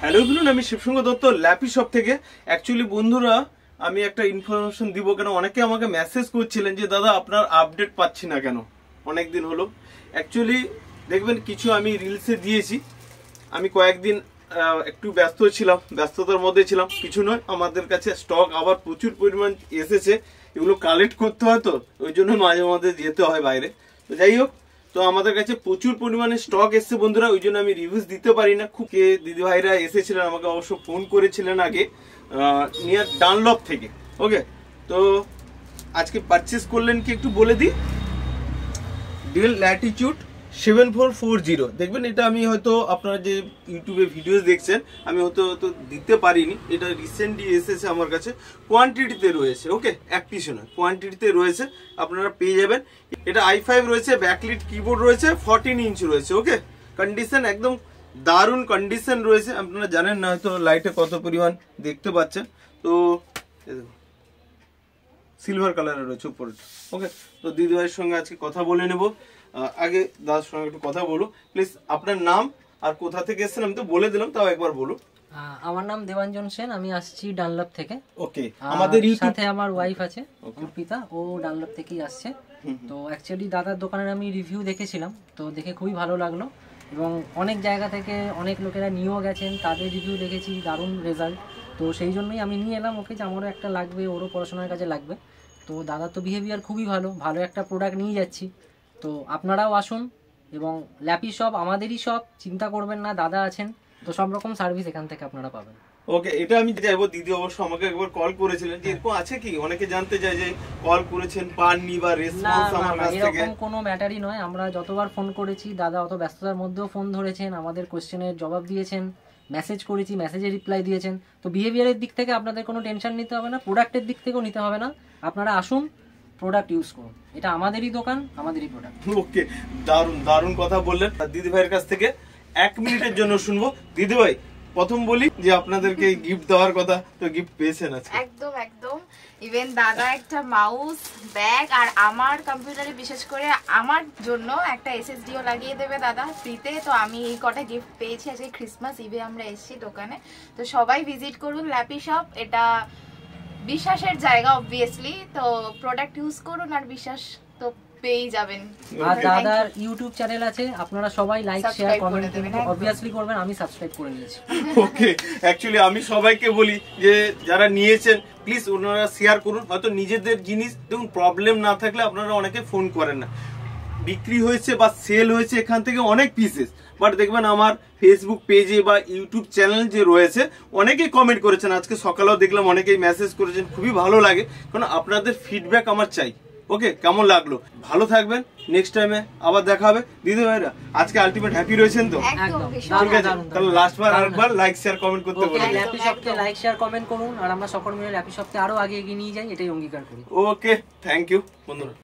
Hello বলুন, আমি শিবসঙ্গ Dutta lappy shop থেকে। অ্যাকচুয়ালি বন্ধুরা, আমি একটা ইনফরমেশন দিব। কেন অনেকে আমাকে মেসেজ করছিলেন যে দাদা আপনার আপডেট পাচ্ছি না কেন, অনেক দিন হলো। অ্যাকচুয়ালি দেখবেন কিছু আমি রিলসে দিয়েছি, আমি কয়েকদিন একটু ব্যস্ত ছিলাম, ব্যস্ততার মধ্যে ছিলাম। কিছু নয়, আমাদের কাছে স্টক আবার প্রচুর পরিমাণ এসেছে, এগুলো কালেক্ট করতে হয়, তো ওই জন্য মাঝে মাঝে যেতে হয় বাইরে। তো যাই হোক, তো আমাদের কাছে প্রচুর পরিমাণে স্টক এসছে বন্ধুরা, ওই জন্য আমি রিভিউজ দিতে পারি না। খুব দিদি ভাইরা এসেছিলেন, আমাকে অবশ্য ফোন করেছিলেন আগে নিয়ার ডানলপ থেকে। ওকে, তো আজকে পারচেস করলেন কি একটু বলে দিই। ডেল ল্যাটিটিউড 7440 দেখবেন, এটা আমি হয়তো আপনারা যে ইউটিউবে ভিডিও দেখছেন আমি হয়তো দিতে পারিনি, এটা রিসেন্টলি এসেছে আমার কাছে, কোয়ান্টিটিতে রয়েছে। ওকে, এক পিসে নয়, কোয়ান্টিটিতে রয়েছে, আপনারা পেয়ে যাবেন। এটা i5 রয়েছে, ব্যাকলিট কিবোর্ড রয়েছে, 14 ইঞ্চ রয়েছে। ওকে, কন্ডিশন একদম দারুণ কন্ডিশন রয়েছে। আপনারা জানেন না হয়তো লাইটে কত পরিমাণ দেখতে পাচ্ছেন। তো সিলভার কালারের রয়েছে উপরে। ওকে, তো দিদি ভাইয়ের সঙ্গে আজকে কথা বলে নেব। আগে দাদার সঙ্গে একটু কথা বলো প্লিজ। আপনার নাম আর কোথা থেকে এসেছেন আমি তো বলে দিলাম, তাও একবার বলো। আমার নাম দেবাঞ্জন সেন, আমি আসছি ডানলপ থেকে। ওকে, আমাদের সাথে আমার ওয়াইফ আছে অর্পিতা, ও ডানলপ থেকেই আসছে। তো অ্যাকচুয়ালি দাদার দোকানের আমি রিভিউ দেখেছিলাম, তো দেখে খুবই ভালো লাগলো, এবং অনেক জায়গা থেকে অনেক লোকেরা নিয়েও গেছেন, তাদের রিভিউ দেখেছি, দারুণ রেজাল্ট। তো সেই জন্যই আমি নিয়ে এলাম ওকে, যে আমারও একটা লাগবে, ওরও পড়াশোনার কাজে লাগবে। তো দাদার তো বিহেভিয়ার খুবই ভালো, ভালো একটা প্রোডাক্ট নিয়ে যাচ্ছি। তো আপনারাও আসুন, এবং ল্যাপি শপ আমাদেরই শপ, চিন্তা করবেন না, দাদা আছেন, তো সব রকম সার্ভিস এখান থেকে আপনারা পাবেন। ওকে, এটা আমি চাইবো, দিদি অবশ্য আমাকে একবার কল করেছিলেন যে এরকম আছে কি, অনেকে জানতে চায় যে কল করেছেন পাননি বা রেসপন্স আমার কাছ থেকে। এরকম কোনো ম্যাটারই নয়, আমরা যতবার ফোন করেছি দাদা অত ব্যস্ততার মধ্যেও ফোন ধরেছেন, আমাদের কোশ্চেনের জবাব দিয়েছেন, মেসেজ করেছি, মেসেজের রিপ্লাই দিয়েছেন। তো বিহেভিয়ারের দিক থেকে আপনাদের কোনো টেনশন নিতে হবে না, প্রোডাক্টের দিক থেকেও নিতে হবে না। আপনারা আসুন, প্রোডাক্ট ইউজ করুন, এটা আমাদেরই দোকান, আমাদেরই প্রোডাক্ট। ওকে, দারুণ দারুণ কথা বললেন। দিদি ভাইয়ের কাছ থেকে 1 মিনিটের জন্য শুনবো। দিদি ভাই, প্রথম বলি যে আপনাদেরকে গিফট দেওয়ার কথা, তো গিফট পেয়েছেন আজকে? একদম একদম, ইভেন দাদা একটা মাউস, ব্যাগ, আর আমার কম্পিউটারে বিশেষ করে আমার জন্য একটা এসএসডিও লাগিয়ে দেবে দাদা ফ্রিতে। তো আমি এই কটা গিফট পেয়েছি আজকে ক্রিসমাস ইভে, আমরা এসেছি দোকানে। তো সবাই ভিজিট করুন ল্যাপি শপ, এটা বিশ্বাসের জায়গা অবভিয়াসলি। তো প্রোডাক্ট ইউজ করুন আর বিশ্বাস তো পেয়ে যাবেন। আর দাদার ইউটিউব চ্যানেল আছে, আপনারা সবাই লাইক শেয়ার কমেন্ট কিন্তু অবভিয়াসলি করবেন, আমি সাবস্ক্রাইব করে নিয়েছি। ওকে, অ্যাকচুয়ালি আমি সবাইকে বলি যে যারা নিয়েছেন প্লিজ ওনারা শেয়ার করুন। হয়তো নিজেদের জিনিস দেখুন, প্রবলেম না থাকলে আপনারা অনেকে ফোন করেন না। বিক্রি হয়েছে বা সেল হয়েছে এখান থেকে অনেক পিসেস, বাট দেখবেন আমার ফেসবুক পেজে বা ইউটিউব চ্যানেল যে রয়েছে অনেকেই কমেন্ট করেছেন। আজকে সকালেও দেখলাম অনেকেই মেসেজ করেছেন, খুবই ভালো লাগে, কারণ আপনাদের ফিডব্যাক আমার চাই। ওকে, কেমন লাগলো? ভালো থাকবেন, নেক্সট টাইমে আবার দেখা হবে। দিদি ভাইরা আজকে আলটিমেট হ্যাপি রয়েছেন তো? ঠিক আছে, তাহলে লাস্টবার আরেকবার লাইক শেয়ার কমেন্ট করতে বলুন। ল্যাপি শপকে লাইক শেয়ার কমেন্ট করুন, আর আমরা সকল মিলে ল্যাপি শপকে আরো আগে এগিয়ে নিয়ে যাই, এটাই অঙ্গীকার করি। ওকে, থ্যাংক ইউ বন্ধুরা।